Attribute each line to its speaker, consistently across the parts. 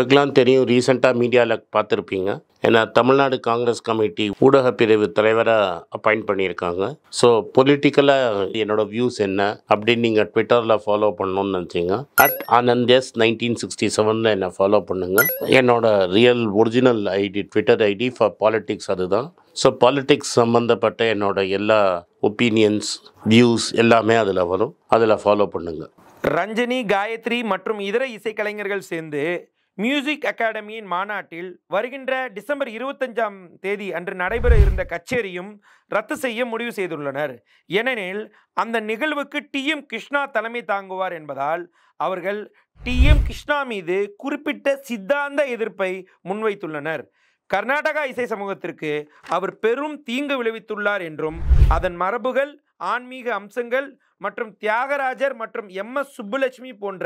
Speaker 1: உங்களுக்கெல்லாம் தெரியும், ரீசெண்டாக மீடியாவில் பார்த்துருப்பீங்க. ஏன்னா தமிழ்நாடு காங்கிரஸ் கமிட்டி ஊடக பிரிவு தலைவராக அப்பாயிண்ட் பண்ணியிருக்காங்க. ஸோ பொலிட்டிக்கலாக என்னோட வியூஸ் என்ன அப்படின்னு நீங்கள் ட்விட்டரில் ஃபாலோ பண்ணணும்னு நினச்சிங்க, @AnandS 1967 என்னை ஃபாலோ பண்ணுங்கள். என்னோட real original ID, Twitter ID for politics அதுதான். ஸோ பாலிட்டிக்ஸ் சம்மந்தப்பட்ட என்னோட எல்லா ஒப்பீனியன்ஸ், வியூஸ் எல்லாமே அதில் வரும். அதில் ஃபாலோ பண்ணுங்கள்.
Speaker 2: ரஞ்சனி, காயத்ரி மற்றும் இதர இசைக்கலைஞர்கள் சேர்ந்து மியூசிக் அகாடமியின் மாநாட்டில் வருகின்ற டிசம்பர் 25ஆம் தேதி அன்று நடைபெற இருந்த கச்சேரியும் ரத்து செய்ய முடிவு செய்துள்ளனர். ஏனெனில் அந்த நிகழ்வுக்கு TM கிருஷ்ணா தலைமை தாங்குவார் என்பதால் அவர்கள் TM கிருஷ்ணா மீது குறிப்பிட்ட சித்தாந்த எதிர்ப்பை முன்வைத்துள்ளனர். கர்நாடகா இசை சமூகத்திற்கு அவர் பெரும் தீங்கு விளைவித்துள்ளார் என்றும், அதன் மரபுகள், ஆன்மீக அம்சங்கள் மற்றும் தியாகராஜர் மற்றும் MS சுப்புலட்சுமி போன்ற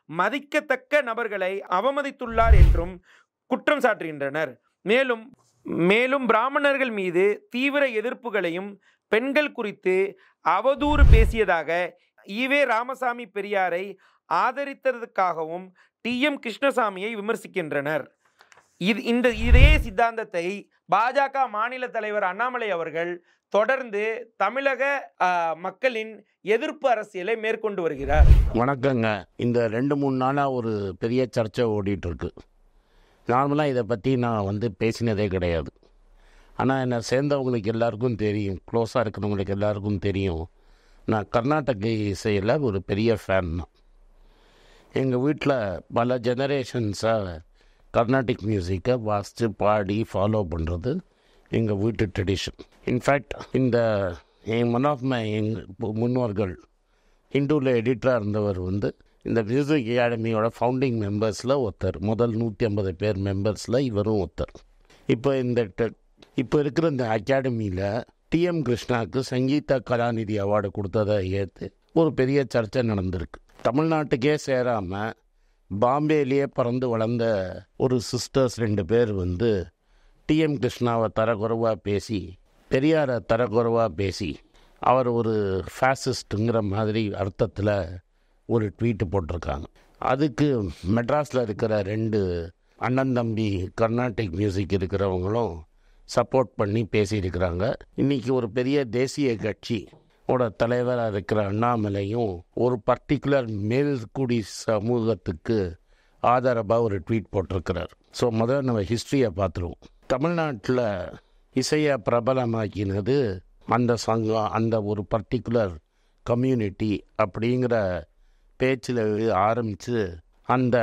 Speaker 2: மதிக்கத்தக்க நபர்களை அவமதித்துள்ளார் என்றும் குற்றம் சாட்டுகின்றனர். மேலும் பிராமணர்கள் மீது தீவிர எதிர்ப்புகளையும் பெண்கள் குறித்து அவதூறு பேசியதாக ஈவே ராமசாமி பெரியாரை ஆதரித்ததற்காகவும் TM கிருஷ்ணசாமியை விமர்சிக்கின்றனர். இதே சித்தாந்தத்தை பாஜக மாநில தலைவர் அண்ணாமலை அவர்கள் தொடர்ந்து தமிழக மக்களின் எதிர்ப்பு அரசியலை மேற்கொண்டு வருகிறார்.
Speaker 1: வணக்கங்க. இந்த 2-3 நாளாக ஒரு பெரிய சர்ச்சை ஓடிட்டுருக்கு. நார்மலாக இதை பற்றி நான் பேசினதே கிடையாது. ஆனால் என்னை சேர்ந்தவங்களுக்கு எல்லாருக்கும் தெரியும், க்ளோஸாக இருக்கிறவங்களுக்கு எல்லாருக்கும் தெரியும், நான் கர்நாடக இசையில் ஒரு பெரிய ஃபேன் தான். எங்கள் வீட்டில் பல ஜெனரேஷன்ஸாக கர்நாடிக் மியூசிக்கை வாசித்து பாடி ஃபாலோ பண்ணுறது எங்கள் வீட்டு tradition. In fact one of my முன்னோர்கள் ஹிந்துவில் எடிட்டராக இருந்தவர் இந்த மியூசிக் அகாடமியோட ஃபவுண்டிங் மெம்பர்ஸில் ஒருத்தர். முதல் 150 பேர் மெம்பர்ஸில் இவரும் ஒருத்தர். இப்போ இருக்கிற இந்த அகாடமியில் TM கிருஷ்ணாவுக்கு சங்கீத கலாநிதி அவார்டு கொடுத்ததை ஏற்று ஒரு பெரிய சர்ச்சை நடந்திருக்கு. தமிழ்நாட்டுக்கே சேராமல் பாம்பேலேயே பிறந்து வளர்ந்த ஒரு சிஸ்டர்ஸ் 2 பேர் TM கிருஷ்ணாவை தரக்குறைவாக பேசி, பெரியாரை தரக்குறைவாக பேசி, அவர் ஒரு ஃபேசிஸ்ட்டுங்கிற மாதிரி அர்த்தத்தில் ஒரு ட்வீட்டு போட்டிருக்காங்க. அதுக்கு மெட்ராஸில் இருக்கிற 2 அண்ணன் தம்பி கர்நாடிக் மியூசிக் இருக்கிறவங்களும் சப்போர்ட் பண்ணி பேசியிருக்கிறாங்க. இன்றைக்கி ஒரு பெரிய தேசிய கட்சியோட தலைவராக இருக்கிற அண்ணாமலையும் ஒரு பர்டிகுலர் மேல்குடி சமூகத்துக்கு ஆதரவாக ஒரு ட்வீட் போட்டிருக்கிறார். ஸோ முதல்ல நம்ம ஹிஸ்ட்ரியை பார்த்துருவோம். தமிழ்நாட்டில் இசையை பிரபலமாக்கினது அந்த சங்கம், அந்த ஒரு பர்டிகுலர் கம்யூனிட்டி அப்படிங்கிற பேச்சில் ஆரம்பித்து அந்த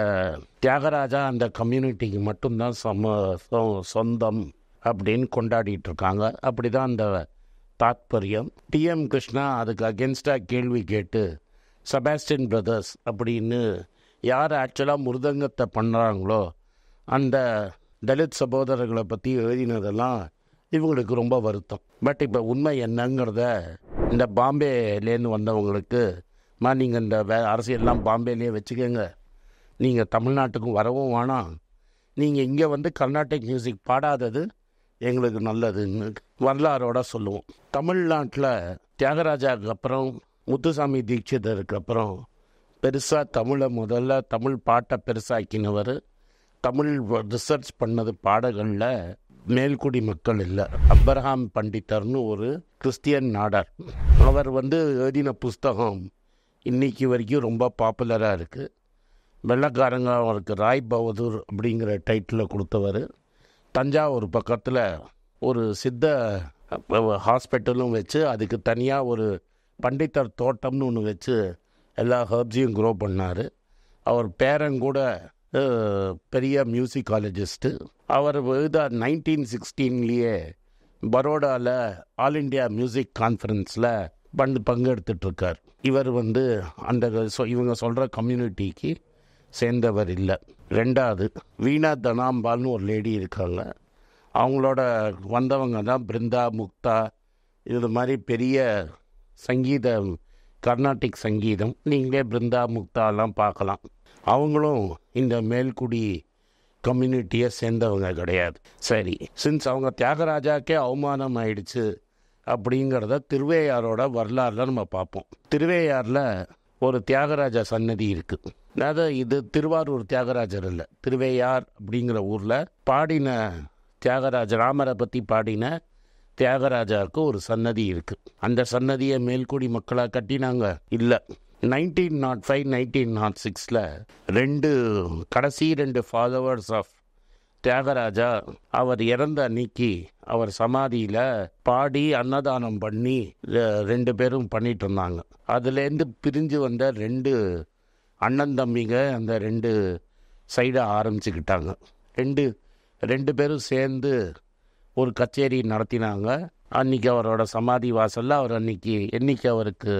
Speaker 1: தியாகராஜா அந்த கம்யூனிட்டிக்கு மட்டும்தான் சொந்தம் அப்படின்னு கொண்டாடிட்டு இருக்காங்க. அப்படி தான் அந்த தாத்பரியம். TM கிருஷ்ணா அதுக்கு அகென்ஸ்டாக கேள்வி கேட்டு செபாஸ்டியன் பிரதர்ஸ் அப்படின்னு யார் ஆக்சுவலாக மிருதங்கத்தை பண்ணுறாங்களோ அந்த தலித் சகோதரர்களை பற்றி எழுதினதெல்லாம் இவங்களுக்கு ரொம்ப வருத்தம். பட் இப்போ உண்மை என்னங்கிறத இந்த பாம்பேலேருந்து வந்தவங்களுக்கு, நீங்கள் இந்த அரசியல்லாம் பாம்பேலேயே வச்சுக்கோங்க, நீங்கள் தமிழ்நாட்டுக்கும் வரவும் வேணாம், நீங்கள் இங்கே கர்நாடிக் மியூசிக் பாடாதது எங்களுக்கு நல்லதுன்னு வரலாறோட சொல்லுவோம். தமிழ்நாட்டில் தியாகராஜாவுக்கு அப்புறம் முத்துசாமி தீட்சிதருக்கு அப்புறம் பெருசாக முதல்ல தமிழ் பாட்டை பெருசாக்கினவர், தமிழ் ரிசர்ச் பண்ணது பாடல்களில் மேல்குடி மக்கள் இல்லை, அப்ரஹாம் பண்டிதர்னு ஒரு கிறிஸ்டியன் நாடார். அவர் எழுதின புஸ்தகம் இன்றைக்கி வரைக்கும் ரொம்ப பாப்புலராக இருக்குது. வெள்ளக்காரங்க அவருக்கு ராய் பகதூர் அப்படிங்கிற டைட்டில் கொடுத்தவர். தஞ்சாவூர் பக்கத்தில் ஒரு சித்த ஹாஸ்பிட்டலும் வச்சு அதுக்கு தனியாக ஒரு பண்டிதர் தோட்டம்னு ஒன்று வச்சு எல்லா ஹர்ப்ஸையும் க்ரோ பண்ணார். அவர் பேரன் கூட பெரிய மியூசிக்காலஜிஸ்ட்டு. அவர் 1916 பரோடாவில் ஆல் இண்டியா மியூசிக் கான்ஃபரன்ஸில் பங்கெடுத்துட்ருக்கார். இவர் அந்த இவங்க சொல்கிற கம்யூனிட்டிக்கு சேர்ந்தவர் இல்லை. 2வது வீணா தனாம்பால்னு ஒரு லேடி இருக்காங்க. அவங்களோட வந்தவங்க தான் பிருந்தா முக்தா. இது மாதிரி பெரிய சங்கீதம், கர்நாடிக் சங்கீதம் நீங்களே பிருந்தா முக்தாலாம் பார்க்கலாம். அவங்களும் இந்த மேல்குடி கம்யூனிட்டியை சேர்ந்தவங்க கிடையாது. சரி, சின்ஸ் அவங்க தியாகராஜாக்கே அவமானம் ஆயிடுச்சு அப்படிங்கிறத திருவையாரோட வரலாறுல நம்ம பார்ப்போம். திருவையாறில் ஒரு தியாகராஜா சன்னதி இருக்குது. அதாவது இது திருவாரூர் தியாகராஜர் இல்லை, திருவையார் அப்படிங்கிற ஊரில் பாடின தியாகராஜர், ராமரை பற்றி பாடின தியாகராஜாவுக்கு ஒரு சன்னதி இருக்குது. அந்த சன்னதியை மேல்குடி மக்களாக கட்டினாங்க இல்லை. 1905 1906 கடைசி 2 ஃபாலோவர்ஸ் ஆஃப் தியாகராஜா அவர் இறந்த அன்னைக்கு அவர் சமாதியில் பாடி அன்னதானம் பண்ணி 2 பேரும் பண்ணிட்டு இருந்தாங்க. அதுலேருந்து பிரிஞ்சு வந்த 2 அண்ணன் தம்பிங்க அந்த 2 சைடை ஆரம்பிச்சுக்கிட்டாங்க. 2 பேரும் சேர்ந்து ஒரு கச்சேரி நடத்தினாங்க. அன்றைக்கி அவரோட சமாதி வாசலில் அவர் என்னைக்கு அவருக்கு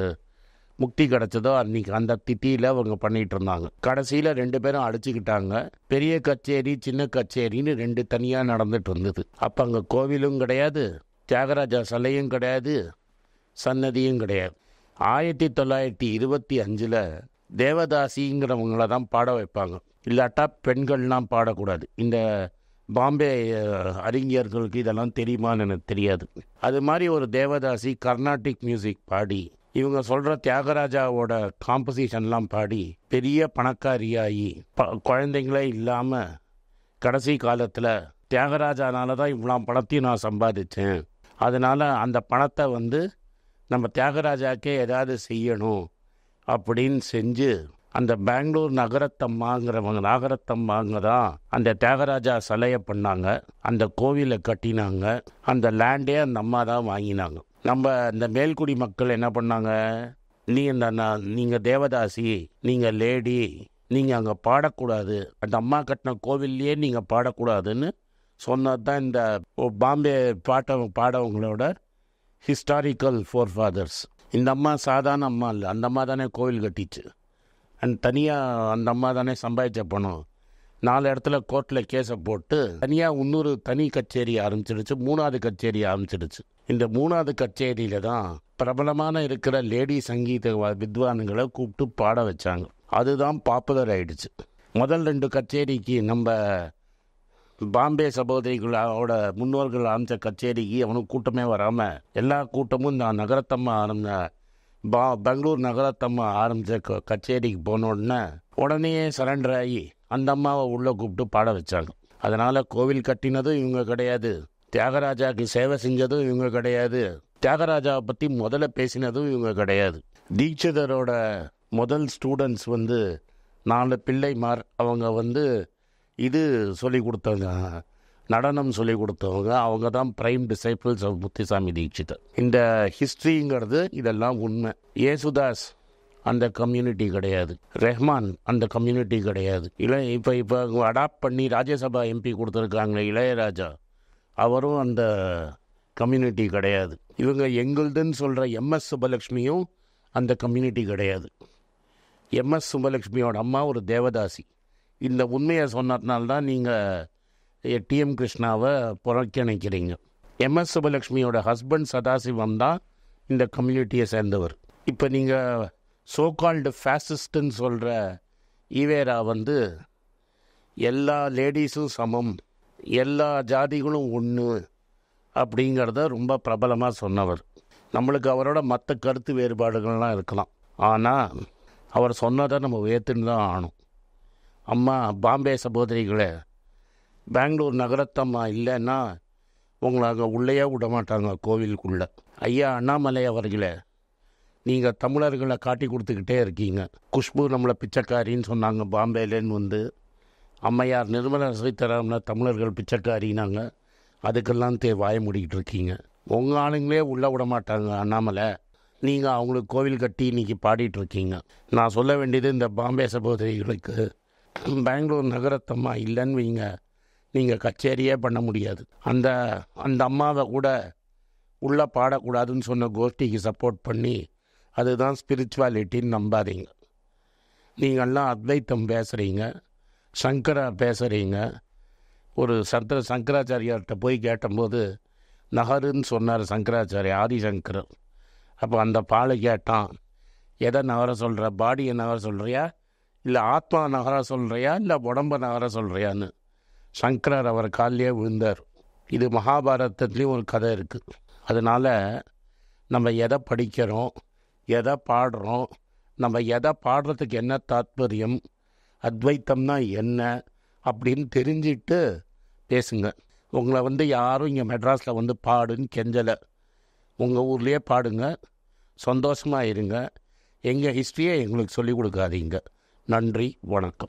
Speaker 1: முக்தி கிடச்சதோ அன்றைக்கி அந்த திட்டியில் அவங்க பண்ணிகிட்டு இருந்தாங்க. கடைசியில் 2 பேரும் அடிச்சுக்கிட்டாங்க. பெரிய கச்சேரி சின்ன கச்சேரின்னு 2 தனியாக நடந்துட்டு இருந்தது. அப்போ அங்கே கோவிலும் கிடையாது, தியாகராஜா சிலையும் கிடையாது, சன்னதியும் கிடையாது. 1925 தேவதாசிங்கிறவங்கள தான் பாட வைப்பாங்க. இல்லாட்டா பெண்கள்லாம் பாடக்கூடாது. இந்த பாம்பே அறிஞர்களுக்கு இதெல்லாம் தெரியுமான்னு எனக்கு தெரியாது. அது மாதிரி ஒரு தேவதாசி கர்நாடிக் மியூசிக் பாடி இவங்க சொல்கிற தியாகராஜாவோட காம்போசிஷன்லாம் பாடி பெரிய பணக்காரியாகி குழந்தைங்களே இல்லாமல் கடைசி காலத்தில் தியாகராஜானால தான் இவ்வளோ பணத்தையும் நான் சம்பாதிச்சேன், அதனால் அந்த பணத்தை நம்ம தியாகராஜாக்கே ஏதாவது செய்யணும் அப்படின்னு செஞ்சு அந்த பெங்களூர் நாகரத்தம்மாங்க தான் அந்த தியாகராஜா சிலையை பண்ணாங்க, அந்த கோவிலை கட்டினாங்க, அந்த லேண்டே அந்த அம்மா தான் வாங்கினாங்க. நம்ம இந்த மேல்குடி மக்கள் என்ன பண்ணாங்க, நீங்கள் தேவதாசி, நீங்கள் லேடி, நீங்கள் அங்கே பாடக்கூடாது, அந்த அம்மா கட்டின கோவில்லையே நீங்கள் பாடக்கூடாதுன்னு சொன்னது தான் இந்த பாம்பே பாடவங்களோட ஹிஸ்டாரிக்கல் ஃபோர்ஃபாதர்ஸ். இந்த அம்மா சாதாரண அம்மா இல்லை, அந்த அம்மா தானே கோவில் கட்டிச்சு. தனியாக அந்த அம்மா தானே சம்பாதிச்ச பணம் 4 இடத்துல கோர்ட்டில் கேஸை போட்டு தனியாக இன்னொரு தனி கச்சேரி ஆரம்பிச்சிடுச்சு, 3வது கச்சேரி ஆரம்பிச்சிடுச்சு. இந்த 3வது கச்சேரியில் தான் பிரபலமான இருக்கிற லேடி சங்கீத வித்வான்களை கூப்பிட்டு பாட வச்சாங்க. அதுதான் பாப்புலர் ஆயிடுச்சு. முதல் 2 கச்சேரிக்கு நம்ம பாம்பே சகோதரிகளோட முன்னோர்கள் ஆரம்பித்த கச்சேரிக்கு அவனுக்கு கூட்டமே வராமல் எல்லா கூட்டமும் இந்த நகரத்தம்மா பெங்களூர் நகரத்தம்மா ஆரம்பித்த கச்சேரிக்கு போனோடனே உடனே சரண்டர் ஆகி அந்த அம்மாவை உள்ளே கூப்பிட்டு பாட வச்சாங்க. அதனால் கோவில் கட்டினதும் இவங்க கிடையாது, தியாகராஜாவுக்கு சேவை செஞ்சதும் இவங்க கிடையாது, தியாகராஜாவை பற்றி முதல்ல பேசினதும் இவங்க கிடையாது. தீட்சிதரோட முதல் ஸ்டூடெண்ட்ஸ் 4 பிள்ளைமார். அவங்க இது சொல்லி கொடுத்தவங்க, நடனம் சொல்லி கொடுத்தவங்க. அவங்க தான் prime disciples of Muthuswami Dikshitar. இந்த ஹிஸ்ட்ரிங்கிறது இதெல்லாம் உண்மை. ஏசுதாஸ் அந்த கம்யூனிட்டி கிடையாது, ரெஹ்மான் அந்த கம்யூனிட்டி கிடையாது. இப்போ அடாப்ட் பண்ணி ராஜ்யசபா எம்பி கொடுத்துருக்காங்க இளையராஜா, அவரும் அந்த கம்யூனிட்டி கிடையாது. இவங்க எங்களுதுன்னு சொல்கிற எம்எஸ் சுப்பலக்ஷ்மியும் அந்த கம்யூனிட்டி கிடையாது. எம்எஸ் சுப்பலக்ஷ்மியோட அம்மா ஒரு தேவதாசி. இந்த உண்மையை சொன்னதுனால்தான் நீங்கள் டிஎம் கிருஷ்ணாவை புறக்கணிக்கிறீங்க. எம்எஸ் சுப்பலக்ஷ்மியோட ஹஸ்பண்ட் சதாசிவம் தான் இந்த கம்யூனிட்டியை சேர்ந்தவர். இப்போ நீங்கள் சோகால்டு ஃபேசிஸ்ட்டுன்னு சொல்கிற ஈவேரா எல்லா லேடிஸும் சமம், எல்லா ஜாதிகளும் ஒன்று அப்படிங்கிறத ரொம்ப பிரபலமாக சொன்னவர். நம்மளுக்கு அவரோட மற்ற கருத்து வேறுபாடுகள்லாம் இருக்கலாம், ஆனால் அவர் சொன்னதை நம்ம ஏற்றுன்னு தான் ஆகணும். அம்மா பாம்பே சகோதரிகளே, பெங்களூர் நகரத்தம்மா இல்லைன்னா உங்களை அங்கே உள்ளேயே விட மாட்டாங்க கோவிலுக்குள்ளே. ஐயா அண்ணாமலை அவர்களே, நீங்கள் தமிழர்களை காட்டி கொடுத்துக்கிட்டே இருக்கீங்க. குஷ்பு நம்மளை பிச்சைக்காரின்னு சொன்னாங்க பாம்பேலேன்னு. அம்மையார் நிர்மலா சீதாராமனை தமிழர்கள் பிச்சைக்காரினாங்க. அதுக்கெல்லாம் வாய மூடிக்கிட்டு இருக்கீங்க. உங்கள் ஆளுங்களே உள்ளே விட மாட்டாங்க அண்ணாமலை, நீங்கள் அவங்களுக்கு கோவில் கட்டி இன்றைக்கி பாடிட்டுருக்கீங்க. நான் சொல்ல வேண்டியது இந்த பாம்பே சகோதரிகளுக்கு, பெங்களூர் நகரத்தம்மா இல்லைன்னு வைங்க, நீங்கள் கச்சேரியே பண்ண முடியாது. அந்த அம்மாவை கூட உள்ளே பாடக்கூடாதுன்னு சொன்ன கோஷ்டிக்கு சப்போர்ட் பண்ணி அதுதான் ஸ்பிரிச்சுவாலிட்டின்னு நம்பாதீங்க. நீங்கள்லாம் அத்வைத்தம் பேசுகிறீங்க, சங்கரா பேசுகிறீங்க. ஒரு சங்கராச்சாரியார்கிட்ட போய் கேட்டபோது நகருன்னு சொன்னார் சங்கராச்சாரியா, ஆதிசங்கர். அப்போ அந்த பாலை கேட்டான், எதை நகர சொல்கிற, பாடியை நகர சொல்கிறியா, இல்லை ஆத்மா நகர சொல்கிறியா, இல்லை உடம்பை நகர சொல்கிறியான்னு சங்கரர் அவர் காலிலே விழுந்தார். இது மகாபாரதத்துலேயும் ஒரு கதை இருக்குது. அதனால் நம்ம எதை படிக்கிறோம், எதை பாடுறோம், நம்ம எதை பாடுறதுக்கு என்ன தாத்பரியம், அத்வைத்தம்னா என்ன அப்படின்னு தெரிஞ்சிட்டு பேசுங்க. உங்களை வந்து யாரும் இங்கே மெட்ராஸில் வந்து பாடுன்னு கெஞ்சலை. உங்கள் ஊர்லேயே பாடுங்க, சந்தோஷமாக இருங்க. எங்கள் ஹிஸ்ட்ரியை எங்களுக்கு சொல்லிக் கொடுக்காதீங்க. நன்றி, வணக்கம்.